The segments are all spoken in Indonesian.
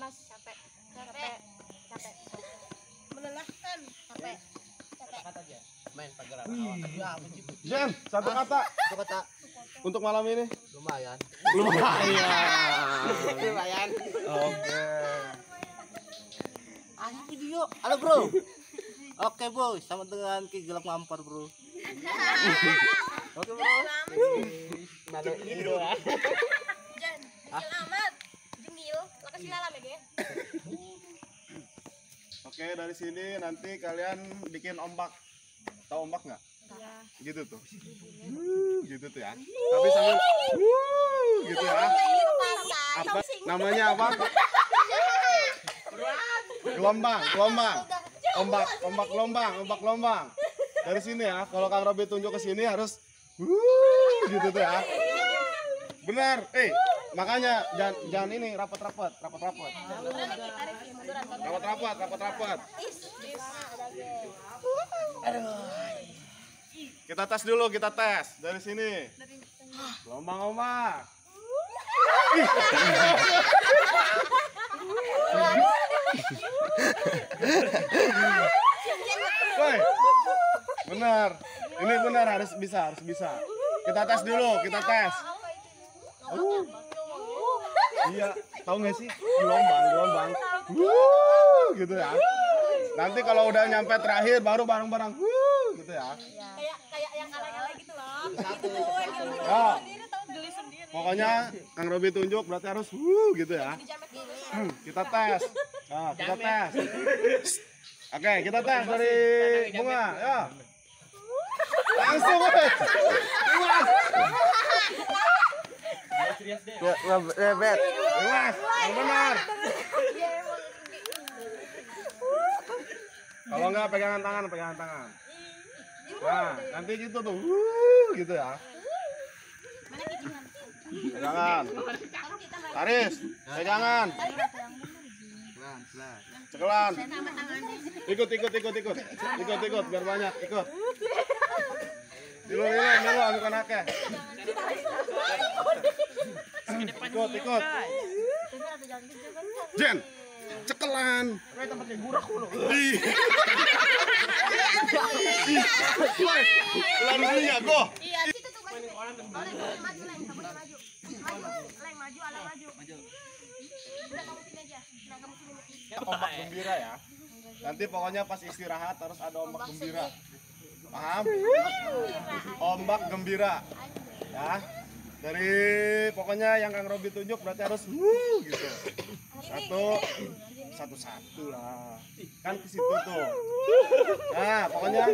lemas, capek, melelahkan, capek. Kata aja. Main pagar. Jen, satu kata. Satu kata. Untuk malam ini. Lumayan. Lumayan. Oke. Ada video. Halo bro. Oke bos, sama dengan Ki Gelap Ngampar bro. Oke bro. Nado itu ya. Jan, jengil amat, jengil, lakas lalam ya Ge. Oke, dari sini nanti kalian bikin ombak. Tahu ombak nggak? Iya. Gitu tuh. Gitu tuh ya. Tapi sambil gitu ya. Apa namanya apa? Gelombang. Ombak gelombang. Dari sini ya. Kalau Kang Robi tunjuk ke sini harus gitu tuh ya. Benar. Makanya jangan ini rapat-rapat. Rapat-rapat. Kita tes dulu, dari sini. Gelombang. Woi. Benar. Ini benar harus bisa. Kita tes dulu. Iya, tahu nggak sih? Gelombang. Gitu ya. Nanti kalau udah nyampe terakhir baru bareng-bareng. Gitu ya. Kayak yang alay-alay gitu loh. Ya. Pokoknya Kang Robi tunjuk berarti harus gitu ya. Kita tes. Nah, kita tes. Oke, kita tes dari Bunga, ya. Langsung, weh. Bet. Luas, yang benar. Kalau enggak pegangan tangan. Nah, nanti gitu tuh. Gitu ya. Pegangan. Taris, pegangan. Cekelan. Ikut biar banyak, ikut. Dulu bukan akeh. Ikut. Jen, cekelan. Tempatnya gurak dulu. Lari dulu ya, go. Iya, situ tuh maju. Maju, Leng, kamu maju. Leng, maju, Alang maju. Udah kamu sini aja. Nah, kamu sini. Ombak gembira ya. Nanti pokoknya pas istirahat harus ada ombak gembira. Paham? Ombak gembira. Ya. Dari pokoknya yang Kang Robi tunjuk berarti harus gitu. Satu lah. Kan ke situ tuh. Nah, pokoknya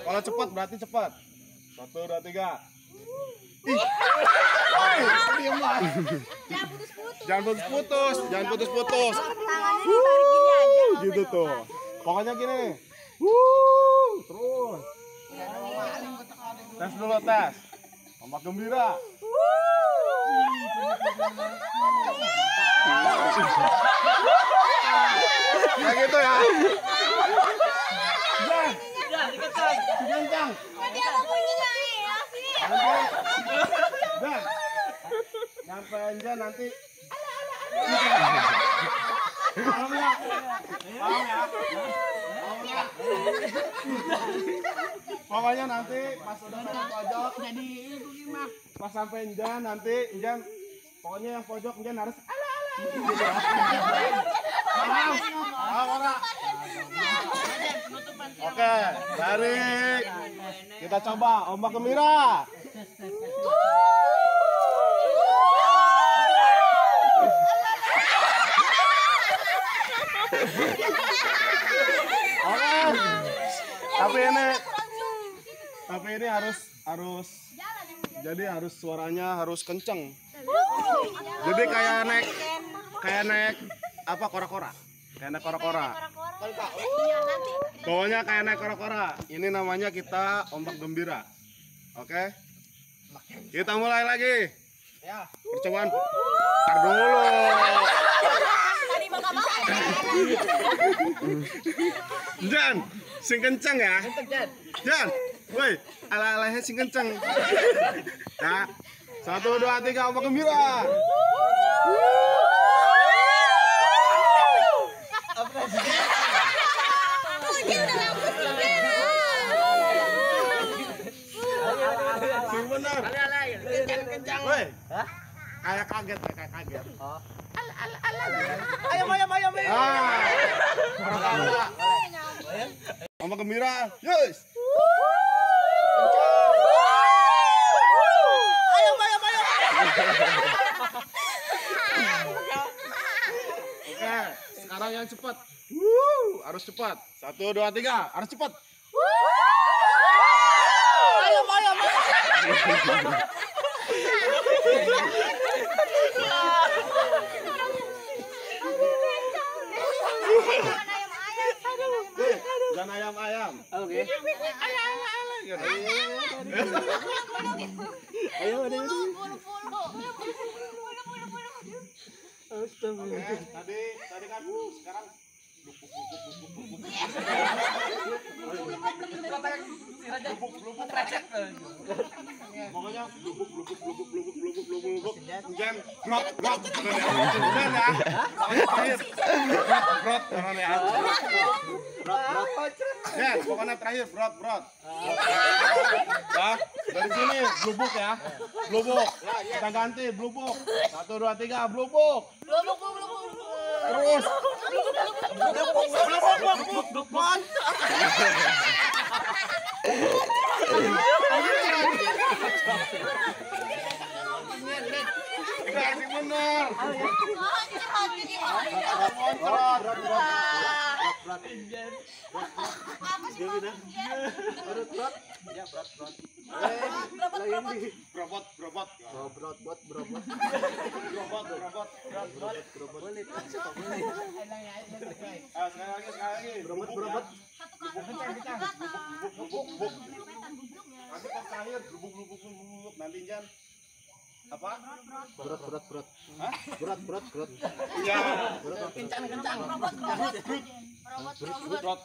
kalau cepat berarti cepat. 1, 2, 3. Diam lah. Jangan putus-putus. Tangannya ditarik gini aja. Gitu tuh. Pokoknya gini. Terus. Tes dulu. Ombak gembira. Kayak gitu ya. Jangan dikencang. Dia bunyinya ya sih. Nyampe aja nanti. Paham ya? Pokoknya nanti pas udah sampai pojok, pas sampai Injan nanti pokoknya yang pojok Injan harus paham? Ora. Oke, dari kita coba ombak gembira. Oke. Tapi ini harus suaranya harus kenceng. Jadi kayak naik apa kora-kora. Kayak naik kora-kora. Pokoknya kayak naik kora-kora. Ini namanya kita ombak gembira. Oke. Kita mulai lagi. Ya. Percobaan. Tar dulu. Tadi mau mau. Jan, sing kenceng ya. Jan, woi, ala-alanya sing kenceng. Ya. 1, 2, 3, ombak gembira. kaget, kayak kaget. Oh. Ah, Mama gembira, yes. Oke, sekarang yang cepat. Harus cepat. 1, 2, 3, harus cepat. Jangan ayam-ayam. Oke. Ayo, ada. Astagfirullah. Tadi kan sekarang pokoknya blubuk jangan brot ya pokoknya terakhir brot ya dari sini blubuk ya blubuk kita ganti blubuk 1, 2, 3 blubuk terus kasih bener berobot nanti pas akhir blubuk nanti jangan apa Berat. hah Berat. iya Kencang. brot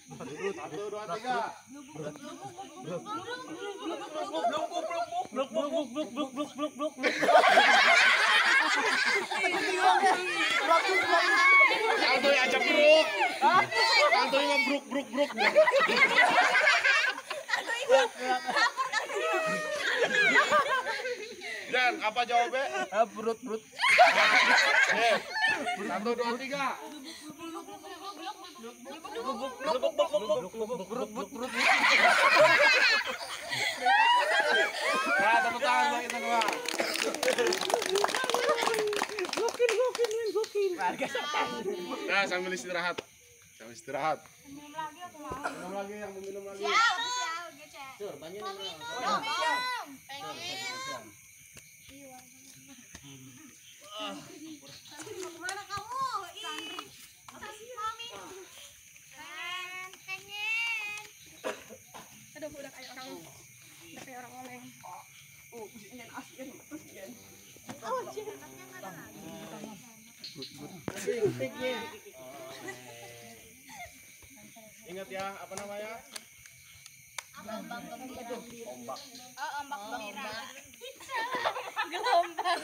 1, 2, 3 Bluk. Santuy aja bruk santuy mah bruk Jan, apa jawabnya? Perut. 1, 2, 3 Nah, tepuk tangan buat kita semua. Gokil. Nah, sambil istirahat. Minum lagi yang mau minum lagi. Sur, banyak nih. Kemana kamu? Mami. Pengen. Aduh, udah kayak orang oleng. Ingat ya, apa namanya? Ombak gembira. Ombak. Oh, ombak gembira. Gelombang.